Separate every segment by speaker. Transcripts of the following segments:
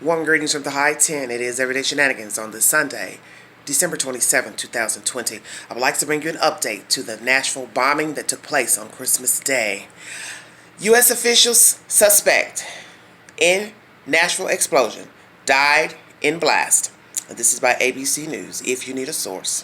Speaker 1: Warm greetings from the High 10. It is Everyday Shenanigans on this Sunday, December 27, 2020. I would like to bring you an update to the Nashville bombing that took place on Christmas Day. U.S. officials suspect in Nashville explosion died in blast. And this is by ABC News, if you need a source.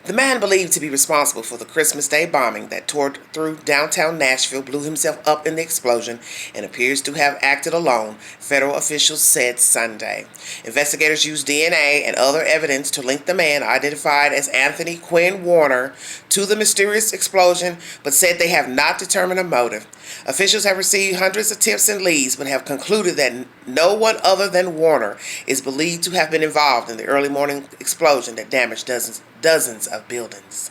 Speaker 1: The man believed to be responsible for the Christmas Day bombing that tore through downtown Nashville blew himself up in the explosion and appears to have acted alone, federal officials said Sunday. Investigators used DNA and other evidence to link the man, identified as Anthony Quinn Warner, to the mysterious explosion, but said they have not determined a motive. Officials have received hundreds of tips and leads, but have concluded that no one other than Warner is believed to have been involved in the early morning explosion that damaged dozens of buildings.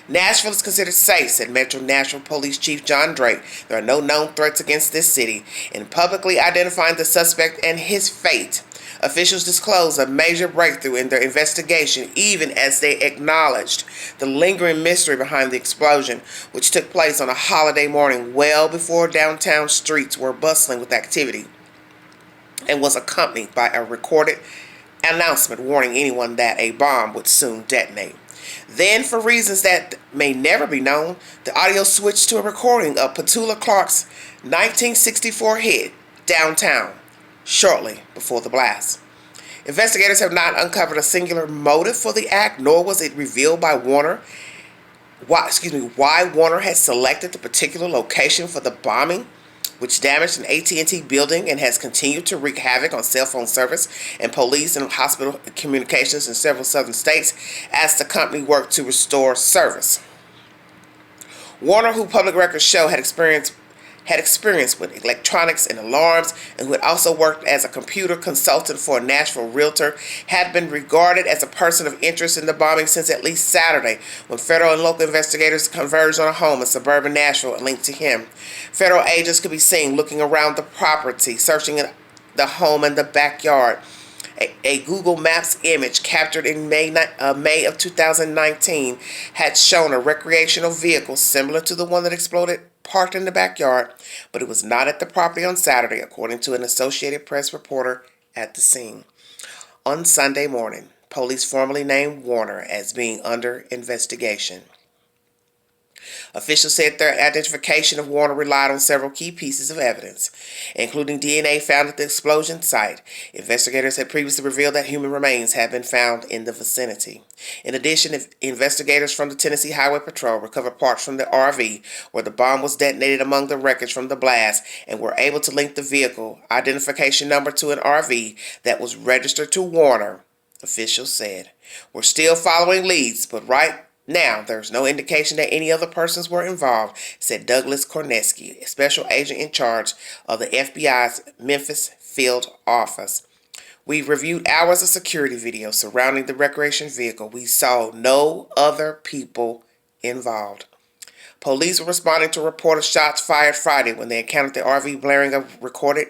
Speaker 1: Nashville is considered safe, said Metro Nashville Police Chief John Drake. There are no known threats against this city. In publicly identifying the suspect and his fate, officials disclosed a major breakthrough in their investigation, even as they acknowledged the lingering mystery behind the explosion, which took place on a holiday morning well before downtown streets were bustling with activity, and was accompanied by a recorded announcement warning anyone that a bomb would soon detonate. Then, for reasons that may never be known, the audio switched to a recording of Petula Clark's 1964 hit, Downtown, shortly before the blast. Investigators have not uncovered a singular motive for the act, nor was it revealed by Warner why Warner had selected the particular location for the bombing, which damaged an AT&T building and has continued to wreak havoc on cell phone service and police and hospital communications in several southern states as the company worked to restore service. Warner, who public records show had experience with electronics and alarms, and who had also worked as a computer consultant for a Nashville realtor, had been regarded as a person of interest in the bombing since at least Saturday, when federal and local investigators converged on a home in suburban Nashville linked to him. Federal agents could be seen looking around the property, searching the home and the backyard. A Google Maps image captured in May of 2019 had shown a recreational vehicle similar to the one that exploded parked in the backyard, but it was not at the property on Saturday, according to an Associated Press reporter at the scene. On Sunday morning, police formally named Warner as being under investigation. Officials said their identification of Warner relied on several key pieces of evidence, including DNA found at the explosion site. Investigators had previously revealed that human remains had been found in the vicinity. In addition, investigators from the Tennessee Highway Patrol recovered parts from the RV where the bomb was detonated among the wreckage from the blast, and were able to link the vehicle identification number to an RV that was registered to Warner, officials said. We're still following leads, but right now, there's no indication that any other persons were involved, said Douglas Korneski, a special agent in charge of the FBI's Memphis field office. We reviewed hours of security video surrounding the recreation vehicle. We saw no other people involved. Police were responding to a report of shots fired Friday when they encountered the RV blaring a recorded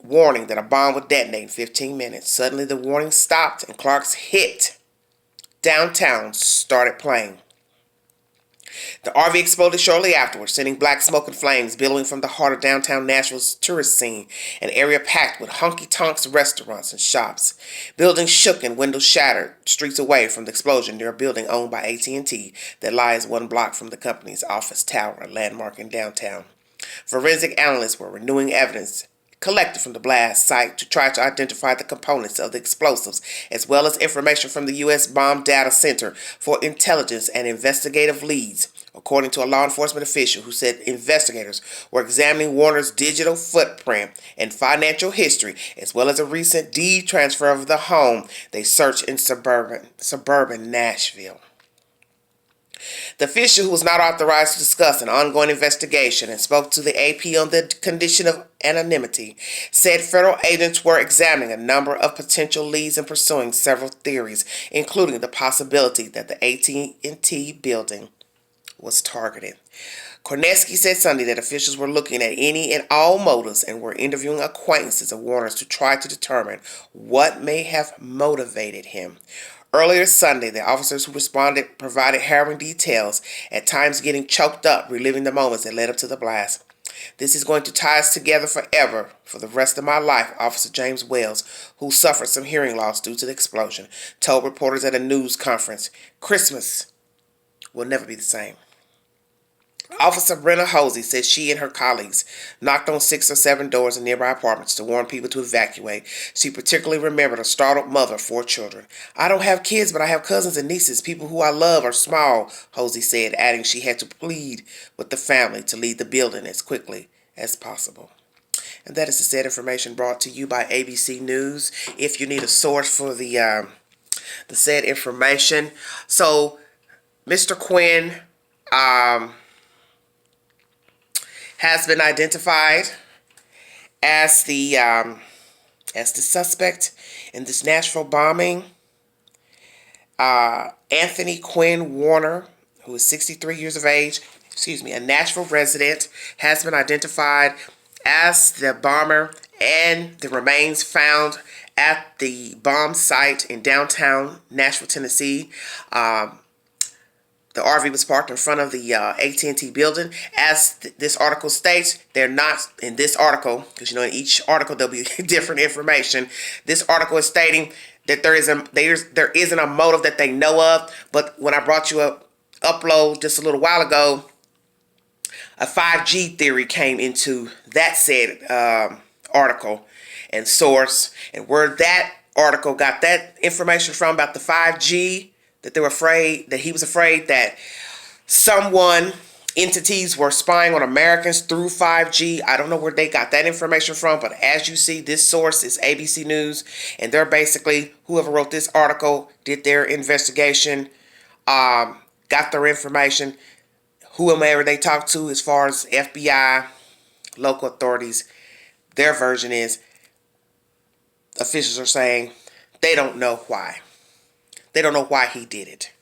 Speaker 1: warning that a bomb would detonate in 15 minutes. Suddenly, the warning stopped and Clark's hit Downtown started playing. The RV exploded shortly afterwards, sending black smoke and flames billowing from the heart of downtown Nashville's tourist scene, an area packed with honky-tonks restaurants and shops. Buildings shook and windows shattered, streets away from the explosion near a building owned by AT&T that lies 1 block from the company's office tower, a landmark in downtown. Forensic analysts were renewing evidence collected from the blast site to try to identify the components of the explosives, as well as information from the U.S. Bomb Data Center for intelligence and investigative leads, according to a law enforcement official who said investigators were examining Warner's digital footprint and financial history, as well as a recent deed transfer of the home they searched in suburban Nashville. The official, who was not authorized to discuss an ongoing investigation and spoke to the AP on the condition of anonymity, said federal agents were examining a number of potential leads and pursuing several theories, including the possibility that the AT&T building was targeted. Korneski said Sunday that officials were looking at any and all motives and were interviewing acquaintances of Warner's to try to determine what may have motivated him. Earlier Sunday, the officers who responded provided harrowing details, at times getting choked up, reliving the moments that led up to the blast. This is going to tie us together forever for the rest of my life, Officer James Wells, who suffered some hearing loss due to the explosion, told reporters at a news conference. Christmas will never be the same. Officer Brenna Hosey said she and her colleagues knocked on 6 or 7 doors in nearby apartments to warn people to evacuate. She particularly remembered a startled mother of 4 children. I don't have kids, but I have cousins and nieces. People who I love are small, Hosey said, adding she had to plead with the family to leave the building as quickly as possible. And that is the said information brought to you by ABC News. If you need a source for the said information. So, Mr. Quinn, has been identified as the suspect in this Nashville bombing. Anthony Quinn Warner, who is 63 years of age, a Nashville resident, has been identified as the bomber, and the remains found at the bomb site in downtown Nashville, Tennessee. The RV was parked in front of the AT&T building. As this article states, they're not in this article, because in each article there'll be different information. This article is stating that there isn't a motive that they know of. But when I brought you a upload just a little while ago, a 5G theory came into that said article and source, and where that article got that information from about the 5G. That he was afraid that entities were spying on Americans through 5G. I don't know where they got that information from, but as you see, this source is ABC News, and they're basically, whoever wrote this article did their investigation, got their information, whomever they talked to as far as FBI, local authorities, their version is, officials are saying they don't know why. They don't know why he did it.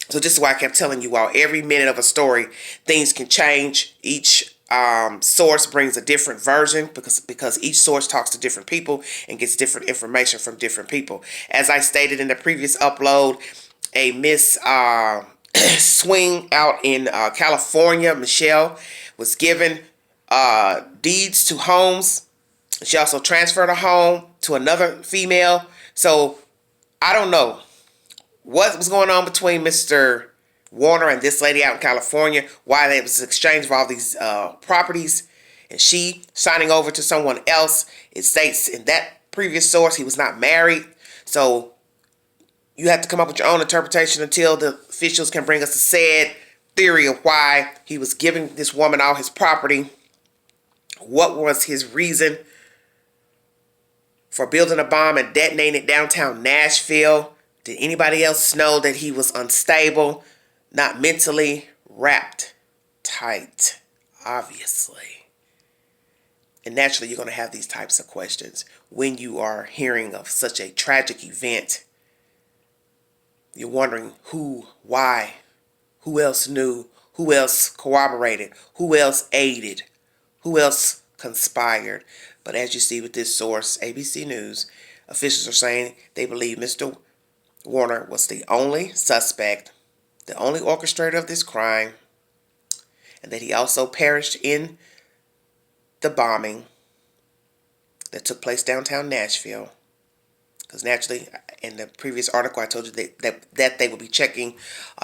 Speaker 1: So this is why I kept telling you all, every minute of a story, things can change. Each source brings a different version because each source talks to different people and gets different information from different people. As I stated in the previous upload, a Miss Swing out in California, Michelle, was given deeds to homes. She also transferred a home to another female. So I don't know what was going on between Mr. Warner and this lady out in California, why there was exchange of all these properties, and she signing over to someone else. It states in that previous source he was not married. So you have to come up with your own interpretation until the officials can bring us a said theory of why he was giving this woman all his property. What was his reason for building a bomb and detonating it downtown Nashville? Did anybody else know that he was unstable, not mentally wrapped tight? Obviously. And naturally, you're going to have these types of questions when you are hearing of such a tragic event. You're wondering who, why, who else knew, who else corroborated, who else aided, who else conspired. But as you see with this source, ABC News, officials are saying they believe Mr. Warner was the only suspect, the only orchestrator of this crime, and that he also perished in the bombing that took place downtown Nashville. Because naturally, in the previous article, I told you that they will be checking,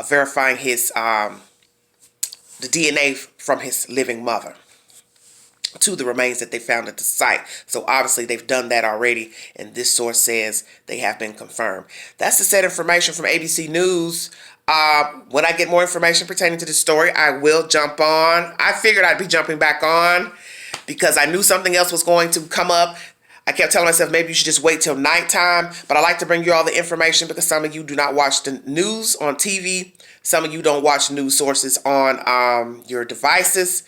Speaker 1: verifying his the DNA from his living mother to the remains that they found at the site. So obviously they've done that already, and this source says they have been confirmed. That's the said information from ABC News. When I get more information pertaining to this story, I will jump on. I figured I'd be jumping back on because I knew something else was going to come up. I kept telling myself maybe you should just wait till nighttime, but I like to bring you all the information because some of you do not watch the news on TV. Some of you don't watch news sources on your devices.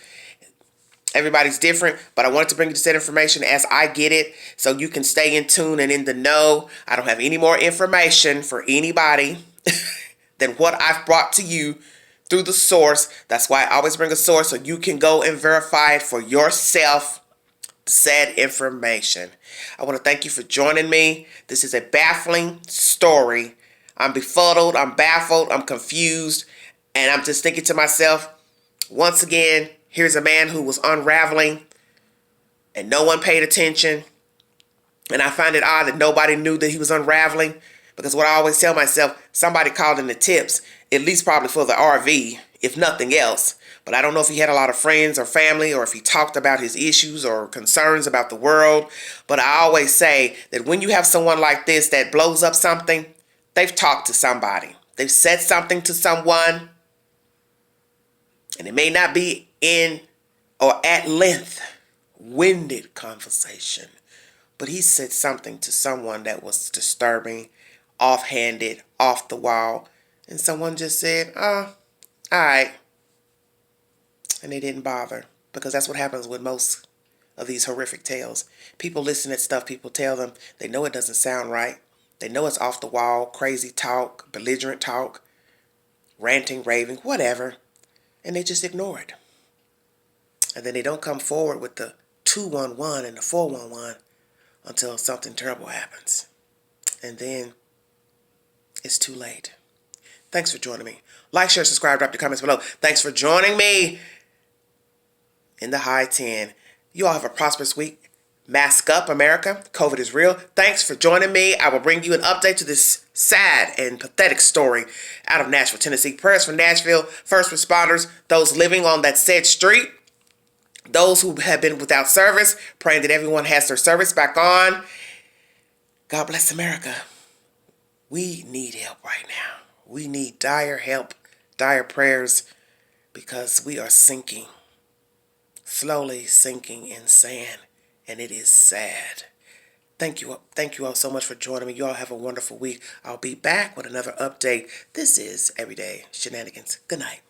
Speaker 1: Everybody's different, but I wanted to bring you the information as I get it so you can stay in tune and in the know. I don't have any more information for anybody than what I've brought to you through the source. That's why I always bring a source so you can go and verify it for yourself, said information. I want to thank you for joining me. This is a baffling story. I'm befuddled, I'm baffled, I'm confused, and I'm just thinking to myself, once again, Here's a man who was unraveling and no one paid attention. And I find it odd that nobody knew that he was unraveling, because what I always tell myself, somebody called in the tips, at least probably for the RV, if nothing else. But I don't know if he had a lot of friends or family, or if he talked about his issues or concerns about the world. But I always say that when you have someone like this that blows up something, they've talked to somebody. They've said something to someone. And it may not be in or at length, winded conversation. But he said something to someone that was disturbing, offhanded, off the wall. And someone just said, oh, all right. And they didn't bother. Because that's what happens with most of these horrific tales. People listen at stuff people tell them. They know it doesn't sound right. They know it's off the wall, crazy talk, belligerent talk, ranting, raving, whatever. And they just ignore it. And then they don't come forward with the 211 and the 411 until something terrible happens. And then it's too late. Thanks for joining me. Like, share, subscribe, drop your comments below. Thanks for joining me in the high 10. You all have a prosperous week. Mask up, America. COVID is real. Thanks for joining me. I will bring you an update to this sad and pathetic story out of Nashville, Tennessee. Prayers for Nashville first responders, those living on that said street, those who have been without service, praying that everyone has their service back on. God bless America. We need help right now. We need dire help, dire prayers, because we are sinking, slowly sinking in sand, and it is sad. Thank you all so much for joining me. You all have a wonderful week. I'll be back with another update. This is Everyday Shenanigans. Good night.